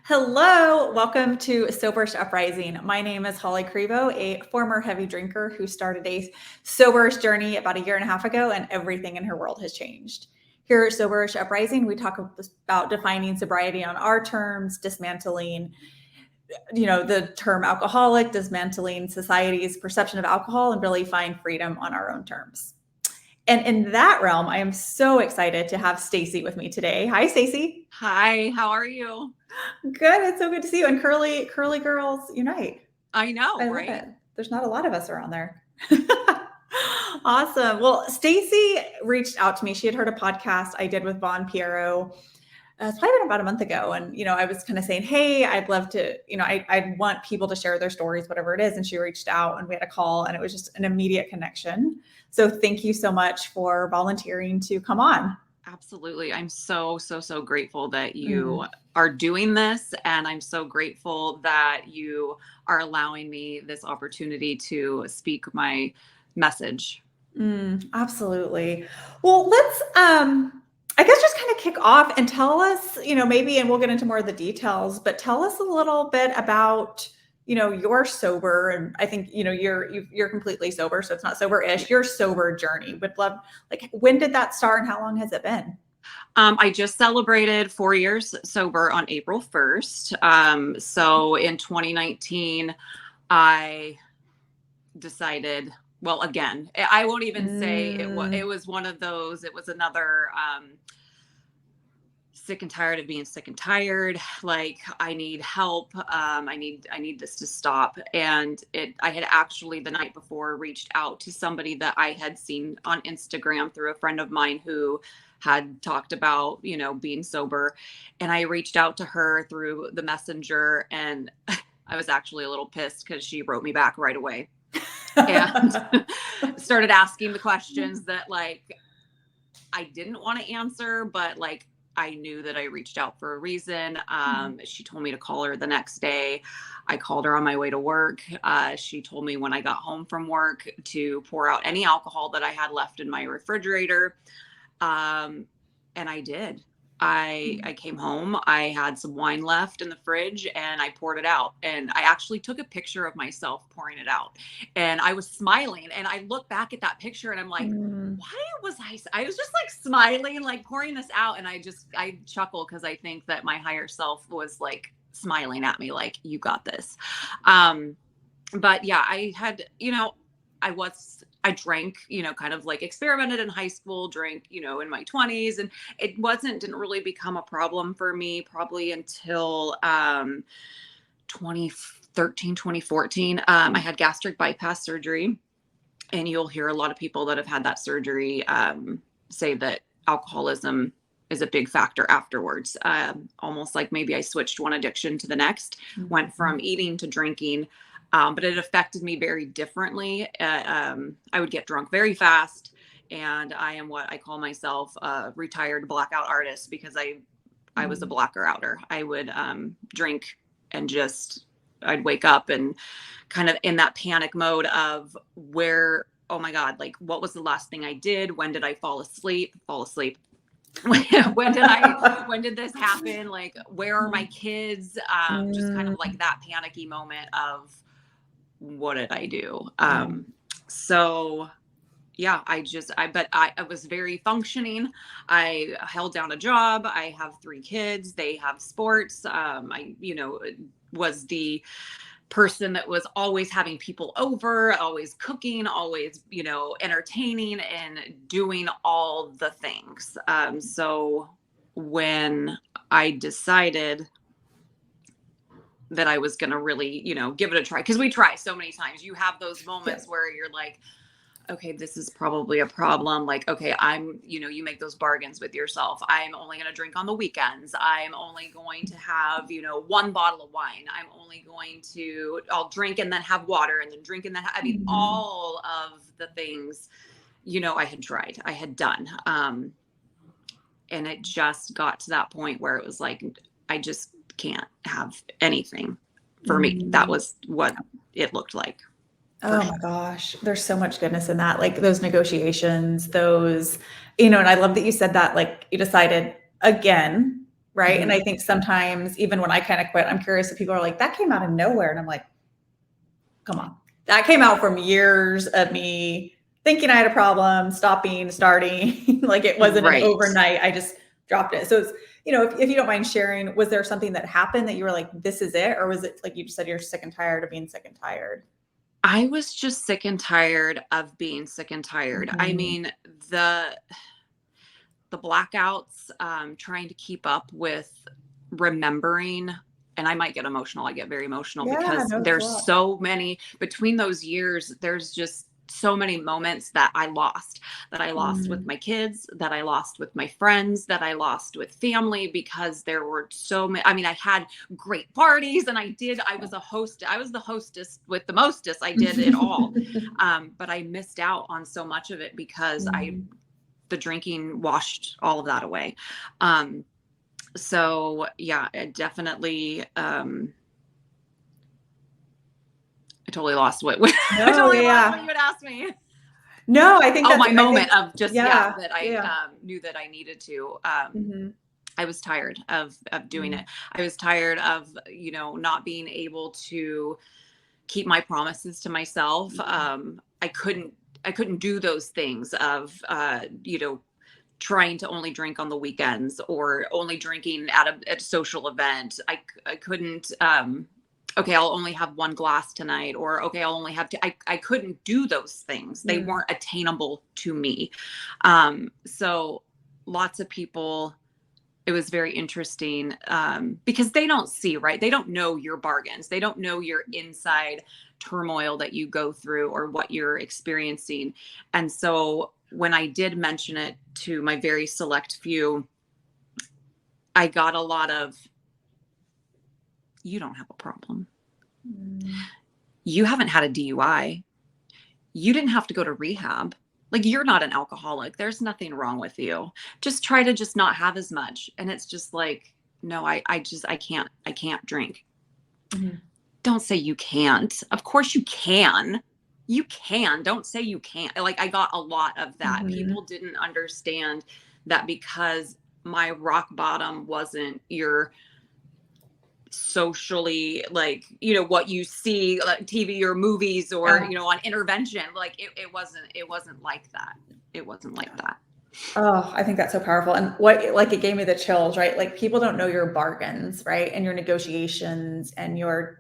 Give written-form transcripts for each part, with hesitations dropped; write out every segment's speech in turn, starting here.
Hello, welcome to Soberish Uprising. My name is Holly Crevo, a former heavy drinker who started a soberish journey about a year and a half ago, and everything in her world has changed. Here at Soberish Uprising, we talk about defining sobriety on our terms, dismantling, the term alcoholic, dismantling society's perception of alcohol, and really find freedom on our own terms. And in that realm, I am so excited to have Staci with me today. Hi, Staci. Hi, how are you? Good. It's so good to see you. And curly girls unite. I know, I love right? it. There's not a lot of us around there. Awesome. Well, Staci reached out to me. She had heard a podcast I did with Von Piero. It's probably been about a month ago. And, I was kind of saying, hey, I'd love to, I want people to share their stories, whatever it is. And she reached out and we had a call and it was just an immediate connection. So thank you so much for volunteering to come on. Absolutely. I'm so grateful that you are doing this. And I'm so grateful that you are allowing me this opportunity to speak my message. Absolutely. Well, let's, I guess just kind of kick off and tell us, maybe, and we'll get into more of the details, but tell us a little bit about, your sober, and I think, you're completely sober, so it's not sober-ish, your sober journey. Would love, when did that start and how long has it been? I just celebrated 4 years sober on April 1st. So in 2019, I decided, well, again, I won't even say it was one of those, it was another, sick and tired of being sick and tired. Like, I need help. I need this to stop. And I had actually the night before reached out to somebody that I had seen on Instagram through a friend of mine who had talked about, being sober. And I reached out to her through the messenger, and I was actually a little pissed because she wrote me back right away and started asking the questions that I didn't want to answer, but I knew that I reached out for a reason. She told me to call her the next day. I called her on my way to work. She told me when I got home from work to pour out any alcohol that I had left in my refrigerator. And I did. I came home, I had some wine left in the fridge and I poured it out, and I actually took a picture of myself pouring it out, and I was smiling, and I look back at that picture and I'm like, why was I was just smiling, pouring this out. And I chuckle because I think that my higher self was smiling at me, you got this. But yeah, I had, I drank, kind of experimented in high school, drank, in my 20s. And it didn't really become a problem for me probably until 2013, 2014. I had gastric bypass surgery. And you'll hear a lot of people that have had that surgery say that alcoholism is a big factor afterwards. Almost like maybe I switched one addiction to the next, went from eating to drinking. But it affected me very differently. I would get drunk very fast, and I am what I call myself a retired blackout artist, because I was a blacker outer. I would drink and I'd wake up and kind of in that panic mode of oh my God, what was the last thing I did? When did I fall asleep? when did this happen? Where are my kids? Just kind of that panicky moment of, what did I do? So yeah, I was very functioning. I held down a job. I have 3 kids. They have sports. I, was the person that was always having people over, always cooking, always, entertaining and doing all the things. So when I decided that I was going to really, give it a try, because we try so many times. You have those moments where you're like, okay, this is probably a problem. Okay, you make those bargains with yourself. I'm only going to drink on the weekends. I'm only going to have, 1 bottle of wine. I'll drink and then have water and then drink and then, all of the things, I had tried, I had done. And it just got to that point where it was I just can't have anything for me. That was what it looked like. Oh my gosh, there's so much goodness in that. Those negotiations, and I love that you said that, you decided again, right? And I think sometimes, even when I kind of quit, I'm curious if people are like, that came out of nowhere. And I'm like, come on. That came out from years of me thinking I had a problem, stopping, starting. Like it wasn't an Right. overnight. I just dropped it. So it's, if you don't mind sharing, was there something that happened that you were like, this is it? Or was it like you just said, you're sick and tired of being sick and tired? I was just sick and tired of being sick and tired. I mean, the blackouts, trying to keep up with remembering, and I might get emotional. I get very emotional because No, there's so many between those years. There's just so many moments that I lost with my kids, that I lost with my friends, that I lost with family, because there were so many. I mean, I had great parties and I was the hostess with the mostest. I did it all. But I missed out on so much of it because the drinking washed all of that away. So yeah, it definitely, I totally lost what lost what you would ask me. No, I think my moment of just, that I knew that I needed to, I was tired of doing it. I was tired of, not being able to keep my promises to myself. I couldn't do those things of, trying to only drink on the weekends or only drinking at a social event. I couldn't, okay, I'll only have one glass tonight, or okay, I'll only have two. I couldn't do those things. They weren't attainable to me. So lots of people, it was very interesting, because they don't see, right? They don't know your bargains. They don't know your inside turmoil that you go through or what you're experiencing. And so when I did mention it to my very select few, I got a lot of, you don't have a problem. You haven't had a DUI. You didn't have to go to rehab. Like, you're not an alcoholic. There's nothing wrong with you. Just try to just not have as much. And it's just like, no, I can't drink. Don't say you can't. Of course you can. You can. Don't say you can't. Like, I got a lot of that. People didn't understand that because my rock bottom wasn't your socially, like, what you see like TV or movies or, on intervention. Like it wasn't like that. It wasn't like that. Oh, I think that's so powerful. And it gave me the chills, right? Like, people don't know your bargains, right? And your negotiations and your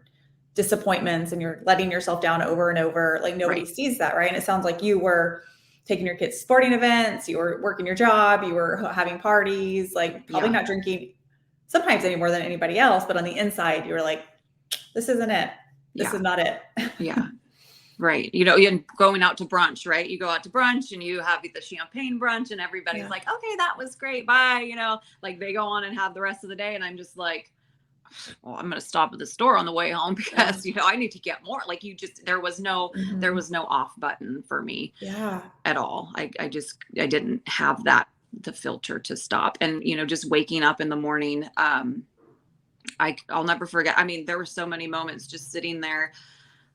disappointments, and you're letting yourself down over and over. Like, nobody sees that, right? And it sounds like you were taking your kids' sporting events, you were working your job, you were having parties, like probably not drinking sometimes any more than anybody else, but on the inside, you were like, this isn't it. This is not it. Right. And going out to brunch, right? You go out to brunch and you have the champagne brunch and everybody's like, okay, that was great. Bye. Like they go on and have the rest of the day. And I'm just like, well, I'm going to stop at the store on the way home because, I need to get more. Like, there was no off button for me at all. I didn't have the filter to stop. And, just waking up in the morning, I'll never forget. I mean, there were so many moments just sitting there.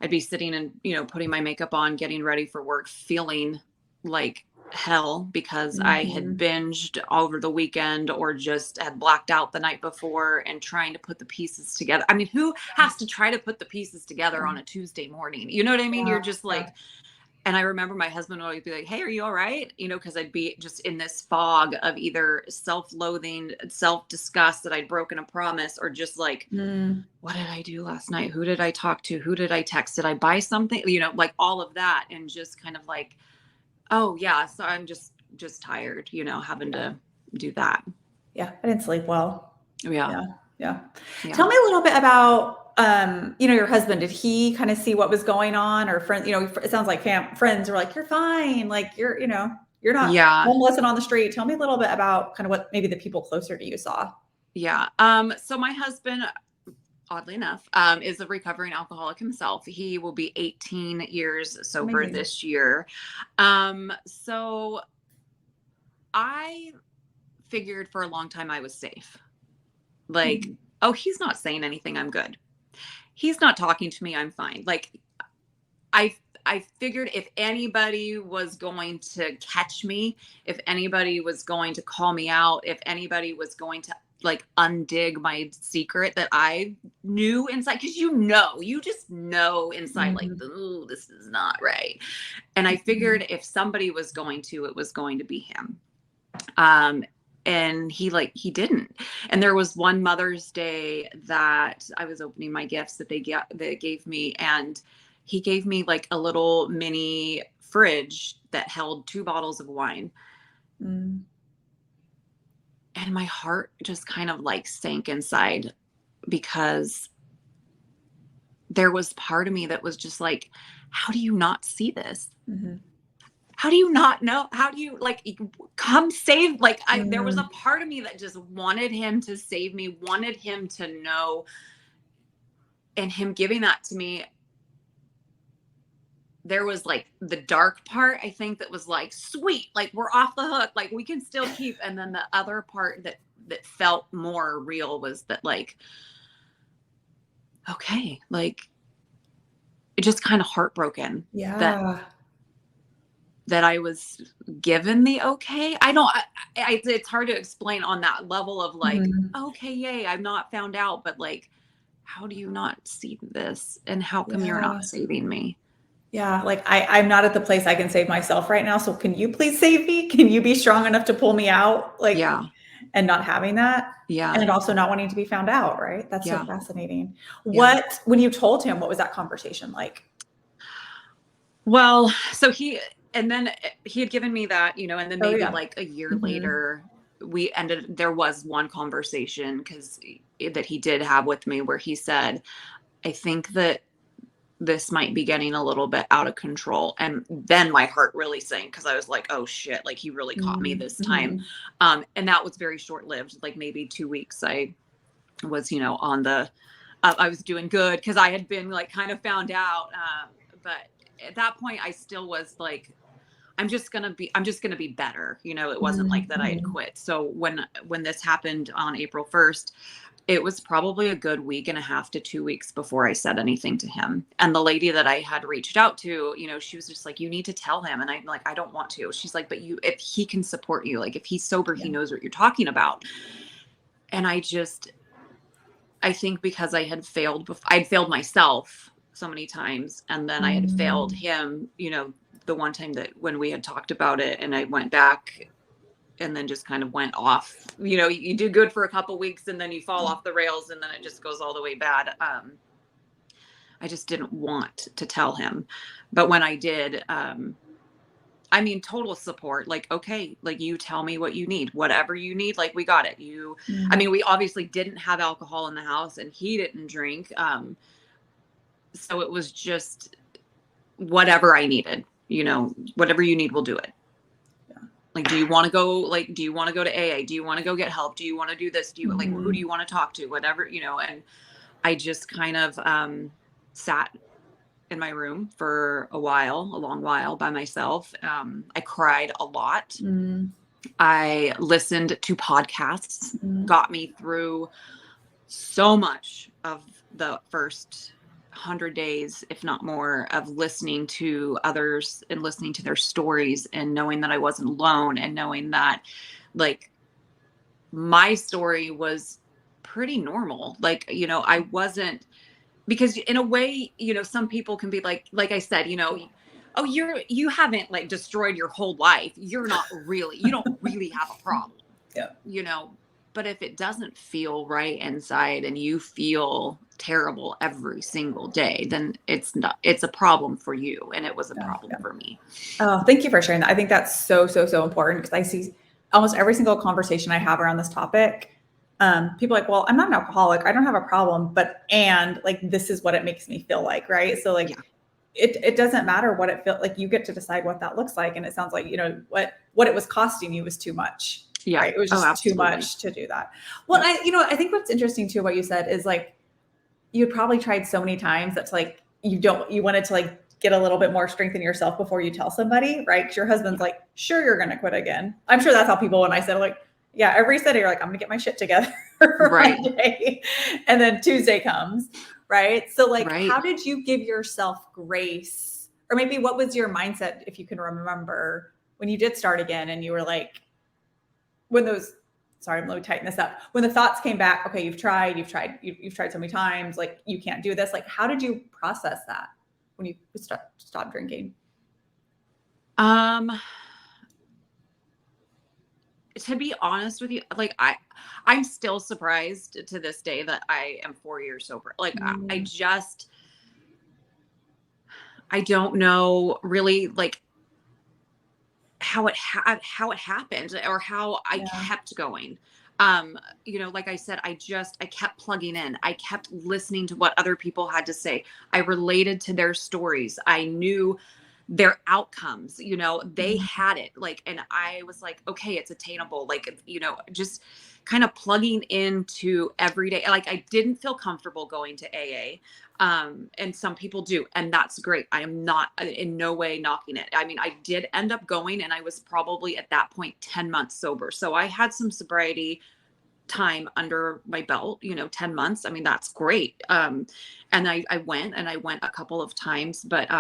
I'd be sitting and, putting my makeup on, getting ready for work, feeling like hell because I had binged over the weekend or just had blacked out the night before, and trying to put the pieces together. I mean, who has to try to put the pieces together on a Tuesday morning? You know what I mean? You're just like, and I remember my husband would always be like, hey, are you all right? Because I'd be just in this fog of either self-loathing, self-disgust that I'd broken a promise, or just like, what did I do last night? Who did I talk to? Who did I text? Did I buy something? Like all of that. And just kind of like, oh yeah, so I'm just tired, having to do that. Yeah. I didn't sleep well. Yeah. Tell me a little bit about, your husband. Did he kind of see what was going on, or friends? It sounds like friends were like, you're fine. Like you're not homeless and on the street. Tell me a little bit about kind of what maybe the people closer to you saw. Yeah. So my husband, oddly enough, is a recovering alcoholic himself. He will be 18 years sober this year. So I figured for a long time I was safe. Like, oh, he's not saying anything, I'm good. He's not talking to me, I'm fine. Like, I figured if anybody was going to catch me, if anybody was going to call me out, if anybody was going to like undig my secret that I knew inside. Cause you just know inside, like, Mhm. ooh, this is not right. And I Mhm. figured if somebody was going to, it was going to be him. Um, and he didn't. And there was one Mother's Day that I was opening my gifts that they gave me, and he gave me like a little mini fridge that held 2 bottles of wine. Mm. And my heart just kind of like sank inside, because there was part of me that was just like, how do you not see this? Mhm. How do you not know? How do you, like, come save? Like, there was a Mm. part of me that just wanted him to save me, wanted him to know. And him giving that to me, there was like the dark part, I think, that was like, sweet, like, we're off the hook, like, we can still keep. And then the other part that felt more real was that, like, okay, like, it just kind of heartbroken that Yeah. I was given the okay. I don't, it's hard to explain on that level of like, Mhm. okay, yay, I'm not found out, but like, how do you not see this? And how come you're Yeah. not saving me? Yeah, like I'm not at the place I can save myself right now. So can you please save me? Can you be strong enough to pull me out? Like, Yeah. and not having that. And Yeah. then also not wanting to be found out, right? That's so Yeah. fascinating. Yeah. When you told him, what was that conversation like? Well, so and then he had given me that, and then Oh maybe yeah. like a year Mhm. later, there was one conversation that he did have with me where he said, I think that this might be getting a little bit out of control. And then my heart really sank, because I was like, oh shit, like, he really caught me Mm, this time. mhm. And that was very short lived, like maybe 2 weeks. I was, on the, I was doing good because I had been like kind of found out. But at that point, I still was like, I'm just gonna be better. It wasn't like Mm, that I had mhm. quit. So when this happened on April 1st, it was probably a good week and a half to 2 weeks before I said anything to him. And the lady that I had reached out to, she was just like, you need to tell him. And I'm like, I don't want to. She's like, but if he can support you, like, if he's sober, he Yeah. knows what you're talking about. And I think because I'd failed myself so many times. And then I had failed Mm, him, the one time that when we had talked about it, and I went back and then just kind of went off. You do good for a couple weeks and then you fall off the rails, and then it just goes all the way bad. I just didn't want to tell him. But when I did, I mean, total support. Like, okay, like, you tell me what you need, whatever you need, like, we got it. I mm. mean, we obviously didn't have alcohol in the house, and he didn't drink. So it was just whatever I needed, whatever you need, we'll do it. Yeah. Like, do you want to go, to AA? Do you want to go get help? Do you want to do this? Do you, like, who do Mhm. you want to talk to? Whatever, and I just kind of sat in my room for a long while by myself. I cried a lot. Mm, I listened to podcasts, mm, got me through so much of the first 100 days, if not more, of listening to others and listening to their stories, and knowing that I wasn't alone, and knowing that, like, my story was pretty normal. Like, I wasn't, because in a way, some people can be like I said, oh, you haven't like destroyed your whole life. You don't really have a problem, yeah. you know. But if it doesn't feel right inside and you feel terrible every single day, then it's a problem for you. And it was a Yeah. problem Yeah. for me. Oh, thank you for sharing that. I think that's so, so, so important because I see almost every single conversation I have around this topic. People are like, well, I'm not an alcoholic. I don't have a problem, but and like this is what it makes me feel like, right? So like Yeah. it doesn't matter what it felt like. You get to decide what that looks like. And it sounds like, what it was costing you was too much, Yeah. right? It was Oh, just too absolutely. much to do that. Well, Yeah. I think what's interesting too, what you said is like you probably tried so many times that's like you wanted to like get a little bit more strength in yourself before you tell somebody, right? Because your husband's Yeah. like, sure, you're gonna quit again. I'm sure that's how people when I said like, yeah, every Sunday you're like, I'm gonna get my shit together for Right. Monday. And then Tuesday comes, right? So like Right. how did you give yourself grace? Or maybe what was your mindset if you can remember when you did start again and you were like when those sorry, I'm really tightening this up. When the thoughts came back, okay, you've tried so many times, like you can't do this. Like, how did you process that when you stopped drinking? To be honest with you, like I'm still surprised to this day that I am 4 years sober. Like I don't know really like how it happened or how I kept going. Like I said, I kept plugging in. I kept listening to what other people had to say. I related to their stories. I knew their outcomes, they had it like, and I was like, okay, it's attainable. Like, just kind of plugging into every day. Like I didn't feel comfortable going to AA. And some people do, and that's great. I am not in no way knocking it. I mean, I did end up going, and I was probably at that point 10 months sober. So I had some sobriety time under my belt, 10 months. I mean, that's great. And I went a couple of times, but,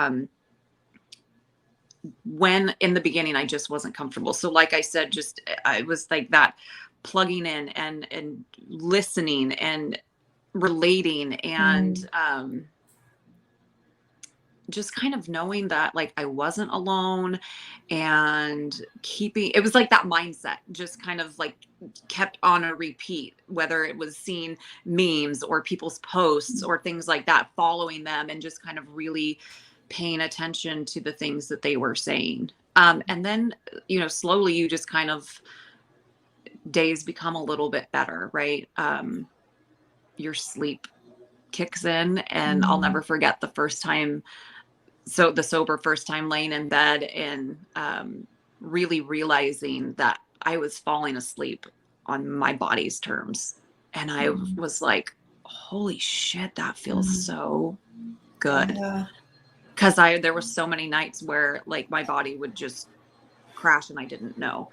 when in the beginning I just wasn't comfortable. So like I said, I was like that plugging in and listening and relating and just kind of knowing that like I wasn't alone and it was like that mindset just kind of like kept on a repeat, whether it was seeing memes or people's posts or things like that, following them and just kind of really paying attention to the things that they were saying. And then, slowly you just kind of days become a little bit better, right? Your sleep kicks in, and I'll never forget the first time. So the sober first time laying in bed and really realizing that I was falling asleep on my body's terms. And I was like, holy shit, that feels so good. Yeah. Because there were so many nights where like my body would just crash and I didn't know.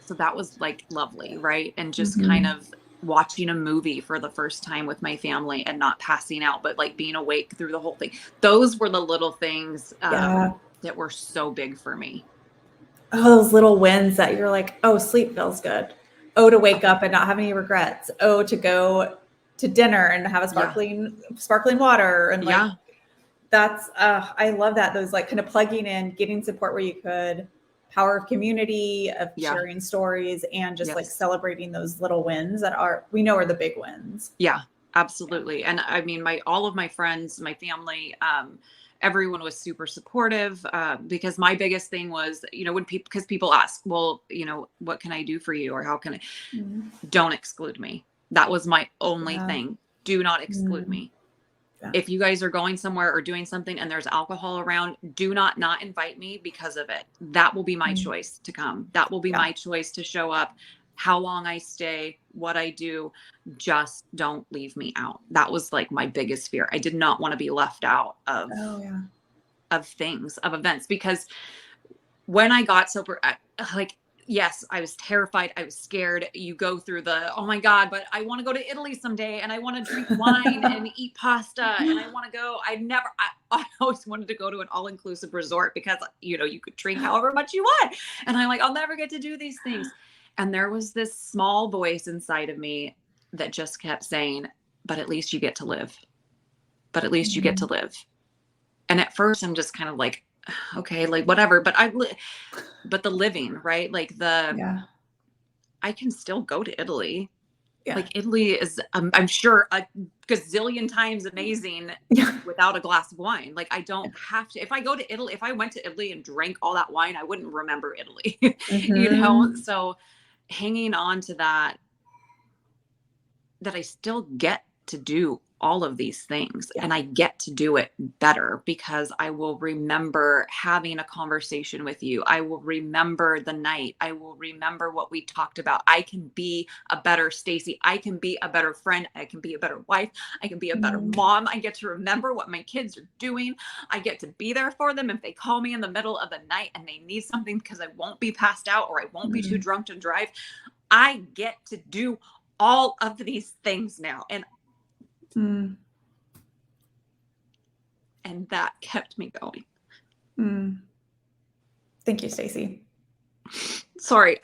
So that was like lovely, right? And just kind of watching a movie for the first time with my family and not passing out, but like being awake through the whole thing. Those were the little things that were so big for me. Oh, those little wins that you're like, oh, sleep feels good. Oh, to wake up and not have any regrets. Oh, to go to dinner and have a sparkling water. And like, that's, I love that. Those like kind of plugging in, getting support where you could, power of community, of sharing stories, and just like celebrating those little wins that we know are the big wins. Yeah, absolutely. And I mean, all of my friends, my family, everyone was super supportive, because my biggest thing was, because people ask, well, what can I do for you? Or how can I, don't exclude me. That was my only thing. Do not exclude me. Yeah. If you guys are going somewhere or doing something and there's alcohol around, do not invite me because of it. That will be my choice to come. That will be my choice to show up, how long I stay, what I do. Just don't leave me out. That was like my biggest fear. I did not want to be left out of things, of events, because when I got sober, yes, I was terrified. I was scared. You go through oh my God, but I want to go to Italy someday, and I want to drink wine and eat pasta. And I want to go, I always wanted to go to an all-inclusive resort because, you could drink however much you want. And I'm like, I'll never get to do these things. And there was this small voice inside of me that just kept saying, but at least you get to live. But at least you get to live. And at first I'm just kind of like, okay, like whatever, but the living, right? Like I can still go to Italy. Yeah. Like Italy is, I'm sure, a gazillion times amazing without a glass of wine. Like I don't have to, if I went to Italy and drank all that wine, I wouldn't remember Italy, So hanging on to that I still get to do all of these things and I get to do it better because I will remember having a conversation with you. I will remember the night. I will remember what we talked about. I can be a better Staci. I can be a better friend. I can be a better wife. I can be a better mom. I get to remember what my kids are doing. I get to be there for them if they call me in the middle of the night and they need something because I won't be passed out or I won't be too drunk to drive. I get to do all of these things now. And that kept me going. Thank you, Staci. Sorry.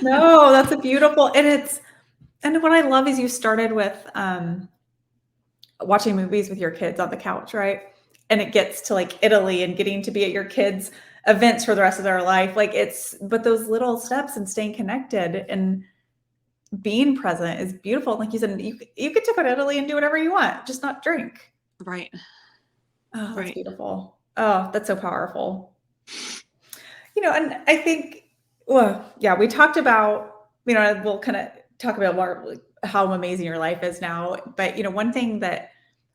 No, that's a beautiful, and what I love is you started with watching movies with your kids on the couch, right? And it gets to like Italy and getting to be at your kids' events for the rest of their life. Like but those little steps and staying connected and being present is beautiful. Like you said, you get to go to Italy and do whatever you want, just not drink. Right. Oh, that's Right. beautiful. Oh, that's so powerful. And I think, well, yeah, we talked about, we'll kind of talk about more how amazing your life is now. But, one thing that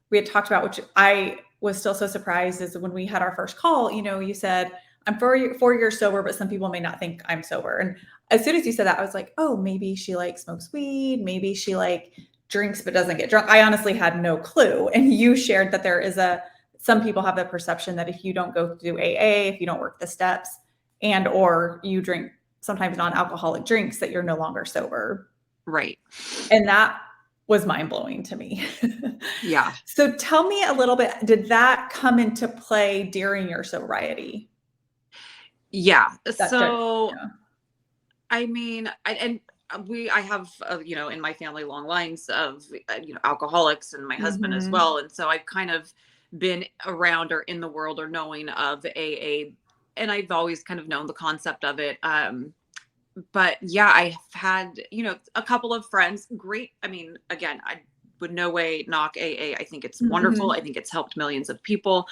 we had talked about, which I was still so surprised, is when we had our first call, you said, I'm 4 years sober, but some people may not think I'm sober. And as soon as you said that, I was like, oh, maybe she like smokes weed. Maybe she like drinks, but doesn't get drunk. I honestly had no clue. And you shared that some people have the perception that if you don't go through AA, if you don't work the steps and, or you drink sometimes non-alcoholic drinks, that you're no longer sober. Right. And that was mind-blowing to me. Yeah. So tell me a little bit, did that come into play during your sobriety? Yeah. So, I mean, I have, in my family, long lines of, alcoholics, and my husband as well. And so I've kind of been around or in the world or knowing of AA, and I've always kind of known the concept of it. But yeah, I've had, a couple of friends. Great. I mean, again, I would no way knock AA. I think it's wonderful. I think it's helped millions of people.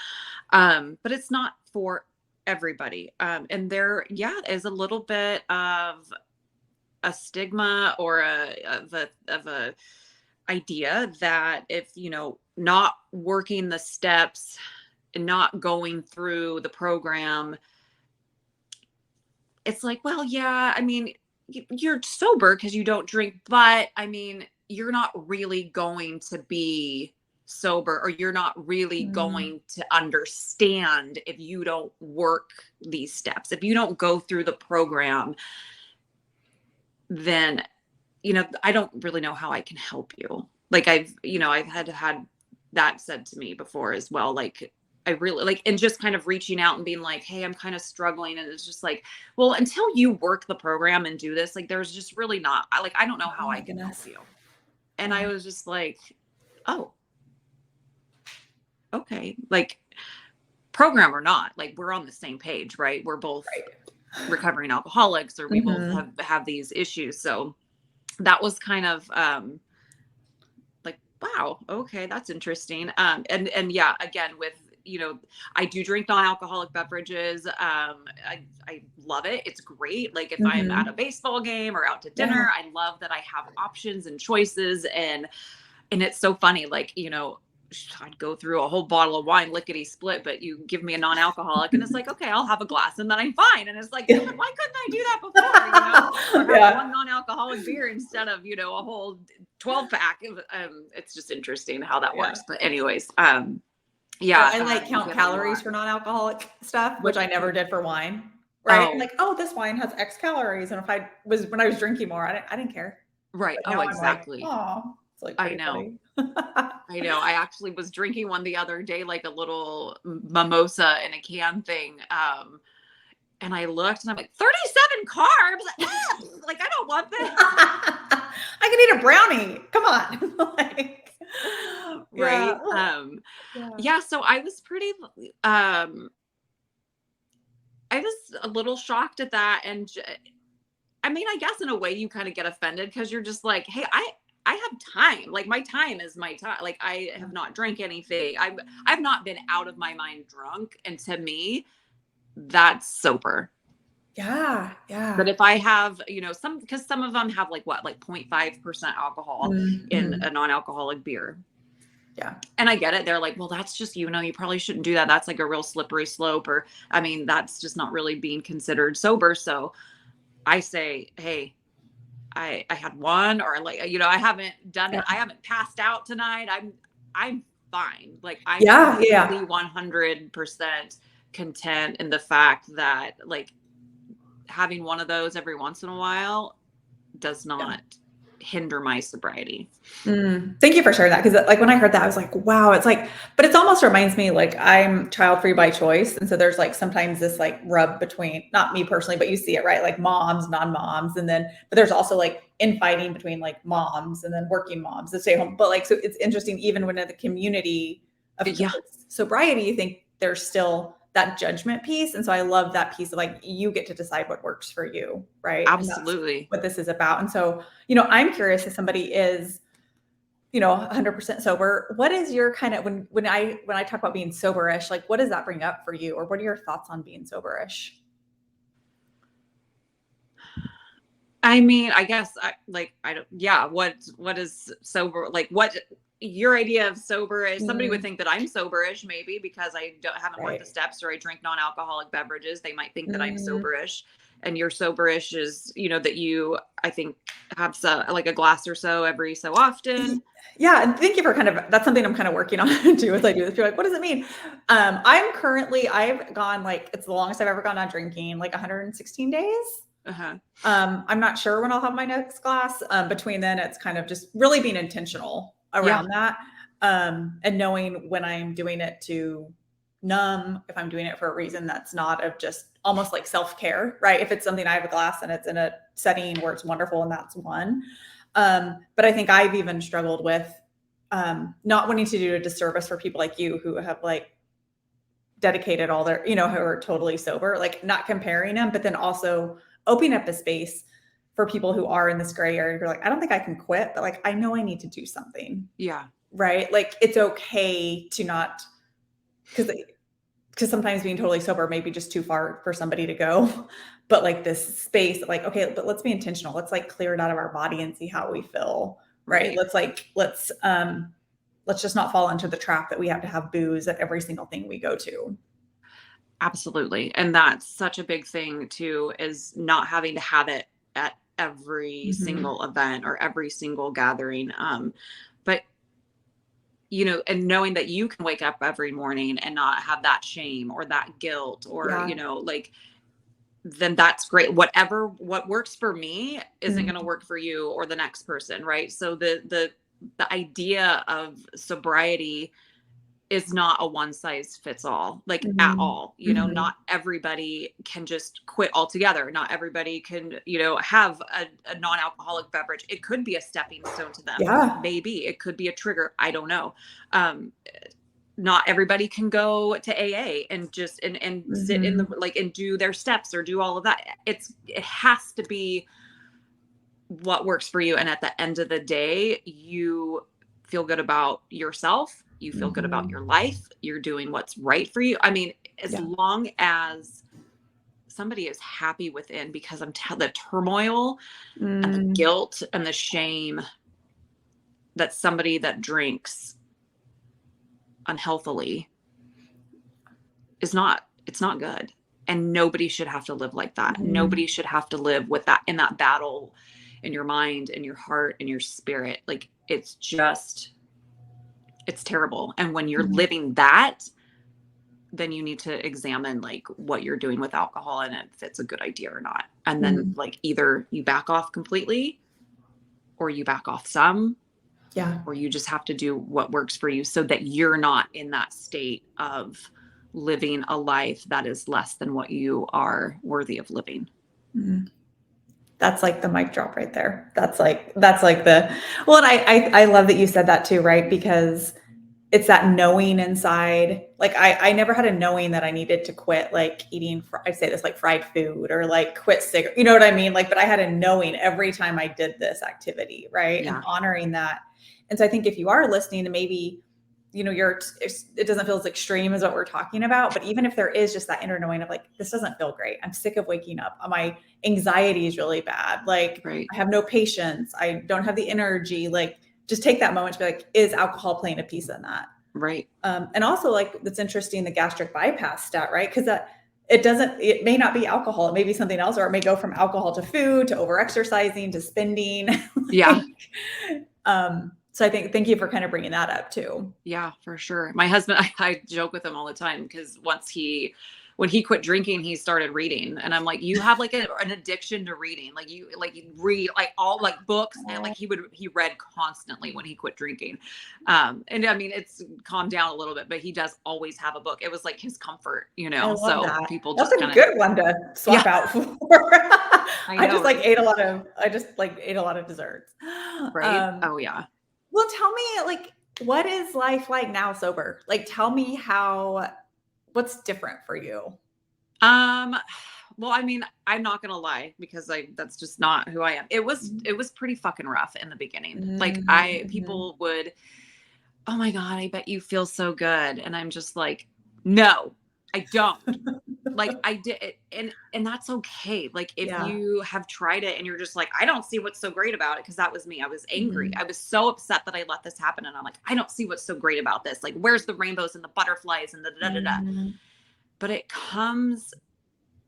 But it's not for everybody. And there, is a little bit of a stigma or of a idea that if, not working the steps and not going through the program, it's like, well, yeah, I mean, you're sober because you don't drink, but I mean, you're not really going to be sober, or you're not really going to understand if you don't work these steps. If you don't go through the program, then, I don't really know how I can help you. Like I've had that said to me before as well. Like, I really like, and just kind of reaching out and being like, hey, I'm kind of struggling. And it's just like, well, until you work the program and do this, like, there's just really not, I don't know how I can help you. And I was just like, oh, okay. Like, program or not, like, we're on the same page, right? We're both recovering alcoholics, or we both have these issues. So that was kind of, like, wow, okay, that's interesting. And yeah, again, with, I do drink non-alcoholic beverages. I love it. It's great. Like if I'm at a baseball game or out to dinner, I love that I have options and choices. And it's so funny. Like, I'd go through a whole bottle of wine, lickety split, but you give me a non-alcoholic and it's like, okay, I'll have a glass and then I'm fine. And it's like, why couldn't I do that before? Or have one non-alcoholic beer instead of, a whole 12 pack. It's just interesting how that works. But anyways, yeah, I like count calories for non-alcoholic stuff, which I never did for wine. Right? Like, oh, this wine has X calories, and if when I was drinking more, I didn't care. Right. Oh, exactly. Like, oh, it's like I know. I know. I actually was drinking one the other day, like a little mimosa in a can thing. And I looked and I'm like, 37 carbs. Like, I don't want this. I can eat a brownie. Come on. Like, right. Yeah. So I was pretty, I was a little shocked at that. And I mean, I guess in a way you kind of get offended because you're just like, hey, I have time. Like, my time is my time. Like, I have not drank anything. I've not been out of my mind drunk. And to me, that's sober. Yeah. Yeah. But if I have, because some of them have like 0.5% alcohol in a non-alcoholic beer. Yeah. And I get it. They're like, well, that's just, you probably shouldn't do that. That's like a real slippery slope. Or, I mean, that's just not really being considered sober. So I say, hey, I had one, or like, I haven't done it. I haven't passed out tonight. I'm fine. Like, I'm really 100% content in the fact that, like, having one of those every once in a while does not hinder my sobriety. Thank you for sharing that. Cause like when I heard that, I was like, wow, it's like, but it's almost reminds me like I'm child free by choice. And so there's like sometimes this like rub between, not me personally, but you see it, right? Like moms, non-moms. And then, but there's also like infighting between like moms and then working moms that stay home. But like, so it's interesting, even when in the community of Yeah, sobriety, you think there's still that judgment piece. And so I love that piece of like, you get to decide what works for you. Right. And that's absolutely. what this is about. And so, I'm curious if somebody is, 100% sober. What is your kind of, when I talk about being soberish, like what does that bring up for you? Or what are your thoughts on being soberish? I mean, I guess I don't, yeah. What is sober? Like what your idea of sober is? Somebody would think that I'm soberish maybe because I haven't worked the Right. steps or I drink non-alcoholic beverages. They might think that I'm Mm, soberish, and your soberish is, that you, I think, have like a glass or so every so often. yeah. And thank you for that's something I'm kind of working on too as I do this. You're like, what does it mean? I've gone like, it's the longest I've ever gone on drinking, like 116 days. Uh-huh. I'm not sure when I'll have my next glass. Between then, it's kind of just really being intentional Yeah. around that, and knowing when I'm doing it to numb, if I'm doing it for a reason that's not of just almost like self-care, right? If it's something I have a glass and it's in a setting where it's wonderful and that's one. But I think I've even struggled with not wanting to do a disservice for people like you who have like dedicated all their, who are totally sober, like not comparing them, but then also opening up a space for people who are in this gray area. You're like, I don't think I can quit, but like, I know I need to do something. Yeah. Right. Like it's okay to not, because sometimes being totally sober may be just too far for somebody to go. But like this space, like, okay, but let's be intentional. Let's like clear it out of our body and see how we feel. Right. Right. Let's just not fall into the trap that we have to have booze at every single thing we go to. Absolutely. And that's such a big thing too, is not having to have it at every Mm-hmm. single event or every single gathering. But and knowing that you can wake up every morning and not have that shame or that guilt or, Yeah. like, then that's great. What works for me isn't going to Mm-hmm. work for you or the next person. Right. So the idea of sobriety is not a one size fits all, like at all. Mm-hmm. Not everybody can just quit altogether. Not everybody can, have a non-alcoholic beverage. It could be a stepping stone to them. Yeah. Maybe it could be a trigger. I don't know. Not everybody can go to AA and just and sit in the Mm-hmm. like and do their steps or do all of that. It has to be what works for you. And at the end of the day, you feel good about yourself. You feel good about Mm-hmm. your life. You're doing what's right for you. I mean, as Yeah. long as somebody is happy within, because the turmoil and the Mm, guilt and the shame that somebody that drinks unhealthily it's not good. And nobody should have to live like that. mhm. Nobody should have to live with that, in that battle, in your mind, in your heart, in your spirit. Like it's terrible. And when you're Mhm. living that, then you need to examine like what you're doing with alcohol and if it's a good idea or not. And then Mhm. like either you back off completely or you back off some, Yeah. or you just have to do what works for you so that you're not in that state of living a life that is less than what you are worthy of living. Mhm. That's like the mic drop right there. That's like the well, and I love that you said that too, right? Because it's that knowing inside. Like I never had a knowing that I needed to quit like eating I say this like fried food or like quit cigarette. You know what I mean? Like, but I had a knowing every time I did this activity, right? And Yeah. honoring that. And so I think if you are listening to maybe, it doesn't feel as extreme as what we're talking about, but even if there is just that inner knowing of like, this doesn't feel great. I'm sick of waking up. My anxiety is really bad. Like Right. I have no patience. I don't have the energy. Like just take that moment to be like, is alcohol playing a piece in that? Right. And also like, it's interesting, the gastric bypass stat, right? Because it may not be alcohol. It may be something else, or it may go from alcohol to food, to over exercising, to spending. Yeah. So I think, thank you for kind of bringing that up too. Yeah, for sure. My husband, I joke with him all the time because once he when he quit drinking, he started reading. And I'm like, you have like an addiction to reading. Like you read like all like books, and like he read constantly when he quit drinking. And I mean, it's calmed down a little bit, but he does always have a book. It was like his comfort, you know. I love So that. people That's just a good one to swap out for. I know, just like right? ate a lot of. I just like ate a lot of desserts. Right? Oh yeah. Well, tell me, like, what is life like now sober? Like, tell me what's different for you? Well, I mean, I'm not gonna lie, because that's just not who I am. It was pretty fucking rough in the beginning. Like Mm-hmm. people would, oh my God, I bet you feel so good. And I'm just like, no, I don't. Like I did it, and that's okay. Like if Yeah. you have tried it and you're just like, I don't see what's so great about it, because that was me. I was angry. Mm-hmm. I was so upset that I let this happen, and I'm like, I don't see what's so great about this. Like, where's the rainbows and the butterflies and the da da da. Mm-hmm. But it comes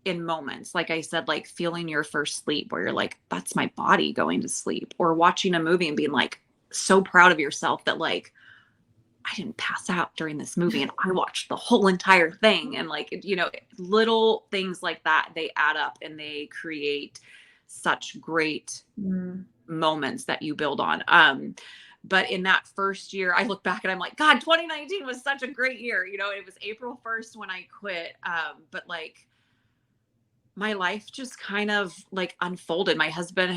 in moments, like I said, like feeling your first sleep, where you're like, that's my body going to sleep, or watching a movie and being like so proud of yourself that like, I didn't pass out during this movie and I watched the whole entire thing. And like, you know, little things like that, they add up and they create such great moments that you build on. But in that first year, I look back and I'm like, God, 2019 was such a great year. You know, it was April 1st when I quit. But like, my life just kind of like unfolded. My husband I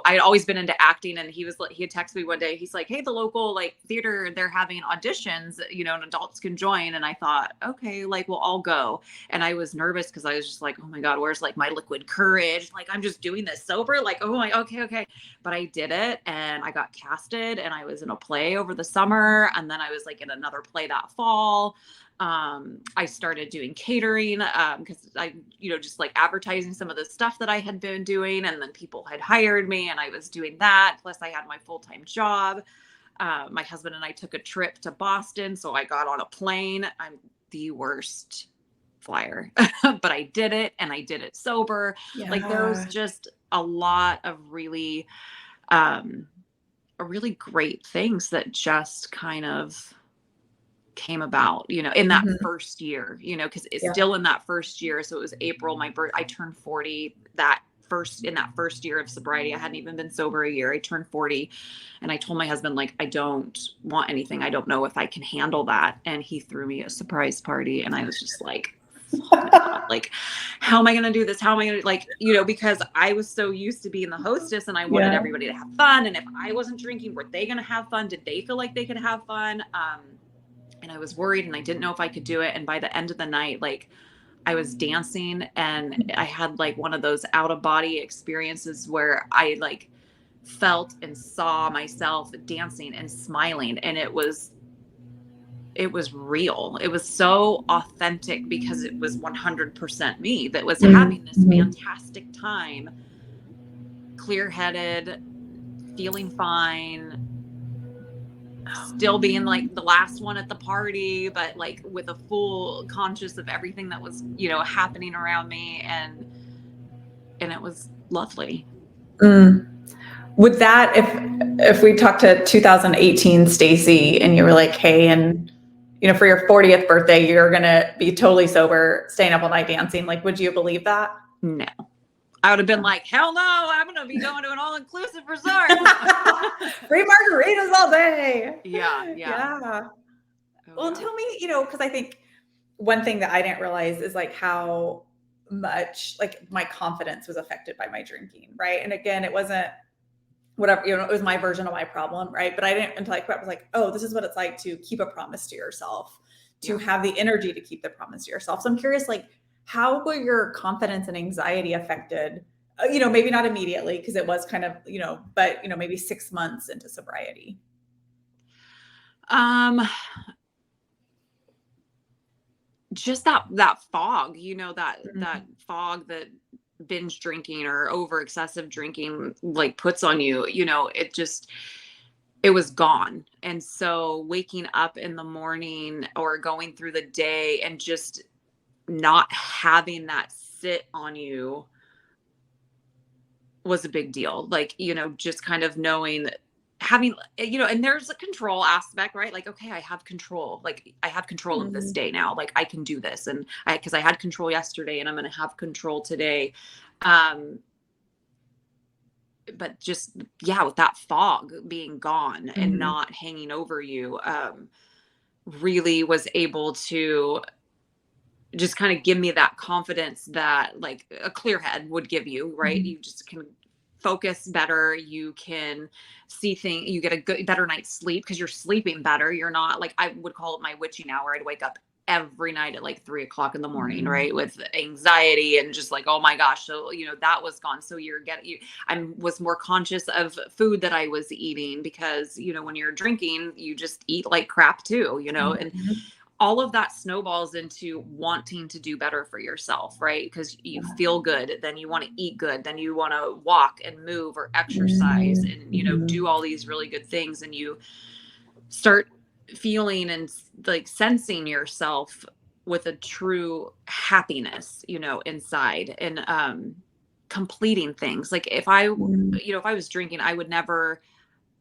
had always been into acting, and he had texted me one day. He's like, hey, the local like theater, they're having auditions, you know, and adults can join. And I thought, okay, like, well, I'll go. And I was nervous because I was just like, oh my God, where's like my liquid courage? Like, I'm just doing this sober. Like, oh my, okay. But I did it, and I got casted, and I was in a play over the summer. And then I was like in another play that fall. I started doing catering, because I, you know, just like advertising some of the stuff that I had been doing, and then people had hired me, and I was doing that. Plus I had my full-time job. My husband and I took a trip to Boston. So I got on a plane. I'm the worst flyer, but I did it, and I did it sober. Yeah. Like there was just a lot of really great things that just kind of came about, you know, in that first year, you know, because it's still in that first year. So it was April, I turned 40 in that first year of sobriety. I hadn't even been sober a year. I turned 40, and I told my husband, like, I don't want anything. I don't know if I can handle that. And he threw me a surprise party, and I was just like, oh my God, like, how am I going to do this? How am I going to, like, you know, because I was so used to being the hostess, and I wanted everybody to have fun. And if I wasn't drinking, were they going to have fun? Did they feel like they could have fun? And I was worried, and I didn't know if I could do it. And by the end of the night, like, I was dancing, and I had like one of those out of body experiences where I like felt and saw myself dancing and smiling. And it was real. It was so authentic, because it was 100% me that was having this fantastic time, clear-headed, feeling fine, still being like the last one at the party, but like with a full conscious of everything that was, you know, happening around me. And it was lovely. Would that, if we talked to 2018 Staci, and you were like, hey, and you know, for your 40th birthday, you're gonna be totally sober, staying up all night dancing, like, would you believe that? No. I would have been like, hell no, I'm going to be going to an all-inclusive resort. Free margaritas all day. Yeah. Oh, well, tell me, you know, because I think one thing that I didn't realize is like how much like my confidence was affected by my drinking, right? And again, it wasn't whatever, you know, it was my version of my problem, right? But I didn't, until I quit, I was like, oh, this is what it's like to keep a promise to yourself, to have the energy to keep the promise to yourself. So I'm curious, like, how were your confidence and anxiety affected? You know, maybe not immediately, because it was kind of, you know, but you know, maybe 6 months into sobriety. Just that fog, you know, that fog that binge drinking or over excessive drinking like puts on you, you know, it was gone. And so waking up in the morning or going through the day and just not having that sit on you was a big deal. Like, you know, just kind of knowing having, and there's a control aspect, right? Like, okay, I have control. Like, I have control of this day now. Like, I can do this. And because I had control yesterday and I'm going to have control today. But just, yeah, with that fog being gone and not hanging over you, really was able to just kind of give me that confidence that like a clear head would give you, right? You just can focus better. You can see things, you get a better night's sleep because you're sleeping better. You're not like, I would call it my witching hour. I'd wake up every night at like 3 o'clock in the morning, right? With anxiety and just like, oh my gosh. So, that was gone. So I was more conscious of food that I was eating because, when you're drinking, you just eat like crap too, and all of that snowballs into wanting to do better for yourself, right? Because you feel good, then you want to eat good, then you want to walk and move or exercise and, do all these really good things. And you start feeling and like sensing yourself with a true happiness, inside and completing things. Like if I was drinking, I would never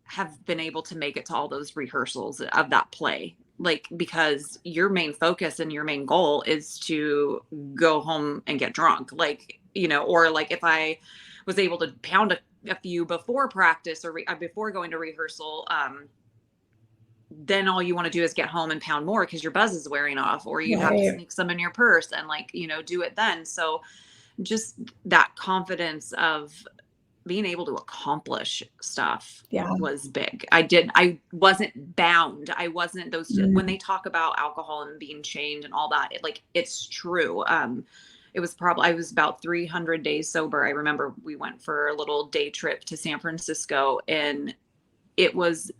have been able to make it to all those rehearsals of that play. Like, because your main focus and your main goal is to go home and get drunk. Like, or like if I was able to pound a few before practice or before going to rehearsal, then all you want to do is get home and pound more because your buzz is wearing off, or you have to sneak some in your purse and like, do it then. So just that confidence of being able to accomplish stuff was big. I wasn't bound. I wasn't when they talk about alcohol and being chained and all that, it's true. I was about 300 days sober. I remember we went for a little day trip to San Francisco and it was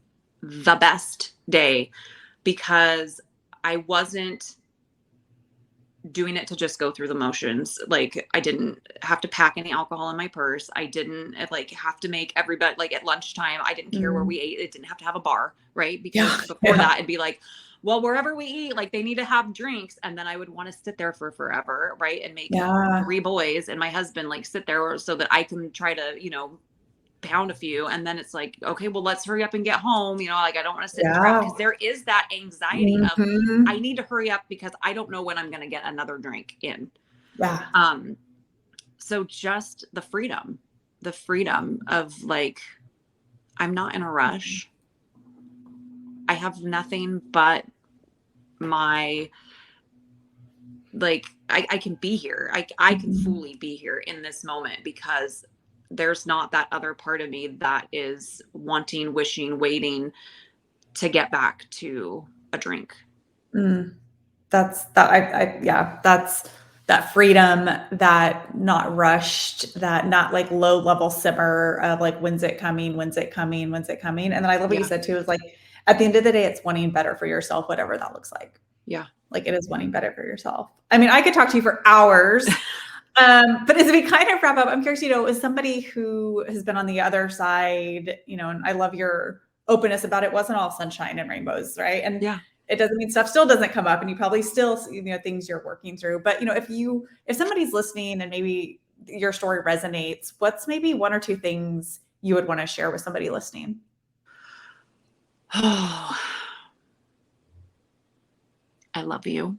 the best day because I wasn't doing it to just go through the motions. Like I didn't have to pack any alcohol in my purse. I didn't have to make everybody like at lunchtime. I didn't care where we ate. It didn't have to have a bar, right? Because before that it'd be like, well, wherever we eat, like they need to have drinks. And then I would want to sit there for forever. Right. And make 3 boys and my husband like sit there so that I can try to, pound a few. And then it's like, okay, well, let's hurry up and get home. Like I don't want to sit in traffic because there is that anxiety of I need to hurry up because I don't know when I'm going to get another drink in. So just the freedom of like, I'm not in a rush. I have nothing but my, like, I can be here. I can fully be here in this moment because there's not that other part of me that is wanting, wishing, waiting to get back to a drink. That's that. That's that freedom, that not rushed, that not like low level simmer of like, when's it coming? When's it coming? When's it coming? And then I love what you said too, is like, at the end of the day, it's wanting better for yourself, whatever that looks like. Yeah. Like it is wanting better for yourself. I mean, I could talk to you for hours. But as we kind of wrap up, I'm curious, as somebody who has been on the other side, and I love your openness about it wasn't all sunshine and rainbows, right? And it doesn't mean stuff still doesn't come up and you probably still, things you're working through. But, if somebody's listening and maybe your story resonates, what's maybe 1 or 2 things you would want to share with somebody listening? Oh, I love you.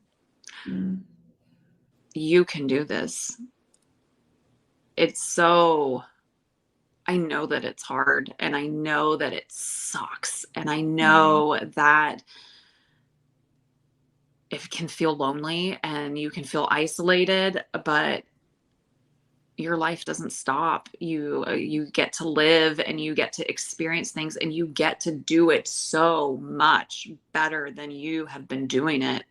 You can do this. I know that it's hard and I know that it sucks. And I know that it can feel lonely and you can feel isolated, but your life doesn't stop. You get to live and you get to experience things and you get to do it so much better than you have been doing it.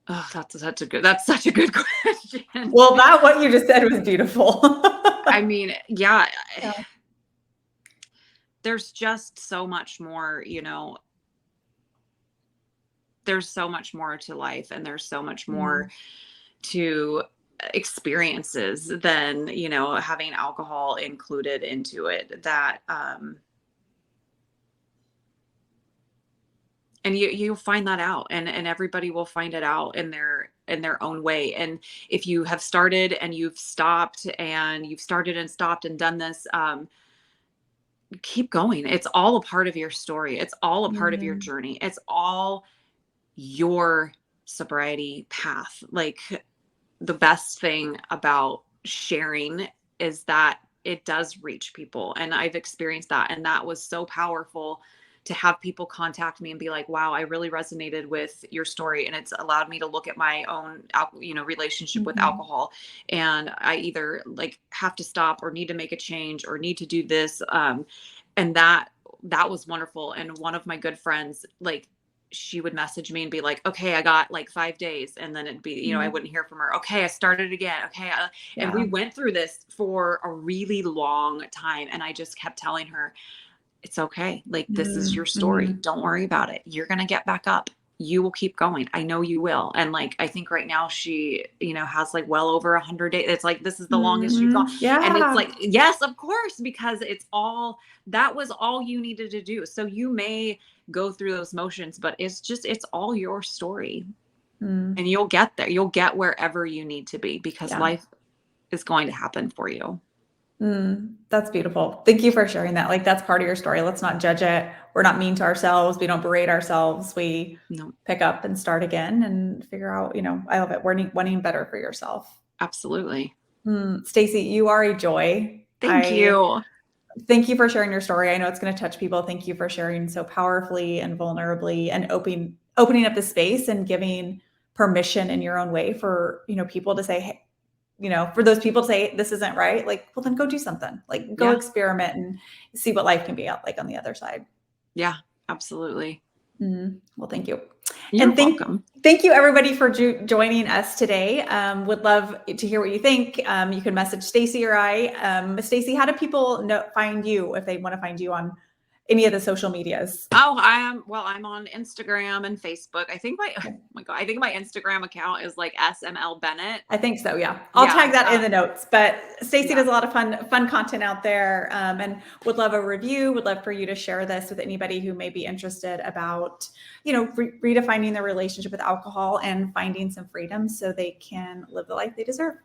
Oh, that's such a good question. Well, what you just said was beautiful. I mean, yeah. There's just so much more, there's so much more to life and there's so much more to experiences than, having alcohol included into it that, and you'll find that out and everybody will find it out in their in their own way. And if you have started and you've stopped and you've started and stopped and done this, keep going. It's all a part of your story. It's all a part of your journey. It's all your sobriety path. Like, the best thing about sharing is that it does reach people. And I've experienced that. And that was so powerful to have people contact me and be like, wow, I really resonated with your story. And it's allowed me to look at my own, relationship with alcohol. And I either like have to stop or need to make a change or need to do this. And that was wonderful. And one of my good friends, like, she would message me and be like, okay, I got like 5 days. And then it'd be, I wouldn't hear from her. Okay, I started again. Okay. And we went through this for a really long time. And I just kept telling her, it's okay. Like, this is your story. Don't worry about it. You're going to get back up. You will keep going. I know you will. And like, I think right now she, has like well over 100 days. It's like, this is the longest you've gone. Yeah. And it's like, yes, of course, because that was all you needed to do. So you may go through those motions, but it's all your story. And you'll get there. You'll get wherever you need to be, because life is going to happen for you. That's beautiful. Thank you for sharing that. Like, that's part of your story. Let's not judge it. We're not mean to ourselves. We don't berate ourselves. We pick up and start again and figure out, I love it. Wanting better for yourself. Absolutely. Staci, you are a joy. Thank you. Thank you for sharing your story. I know it's going to touch people. Thank you for sharing so powerfully and vulnerably and opening up the space and giving permission in your own way for, people to say, hey, for those people to say, this isn't right. Like, well, then go do something, like go experiment and see what life can be out like on the other side. Yeah, absolutely. Well, thank you. You're welcome. Thank you everybody for joining us today. Would love to hear what you think. You can message Staci or I. Staci, how do people find you if they want to find you on any of the social medias? Oh, I'm on Instagram and Facebook. I think my Instagram account is like SML Bennett. I think so. Yeah. I'll tag that in the notes, but Staci does a lot of fun content out there. And would love a review, would love for you to share this with anybody who may be interested about, redefining their relationship with alcohol and finding some freedom so they can live the life they deserve.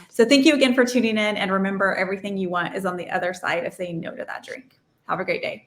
So thank you again for tuning in, and remember, everything you want is on the other side of saying no to that drink. Have a great day.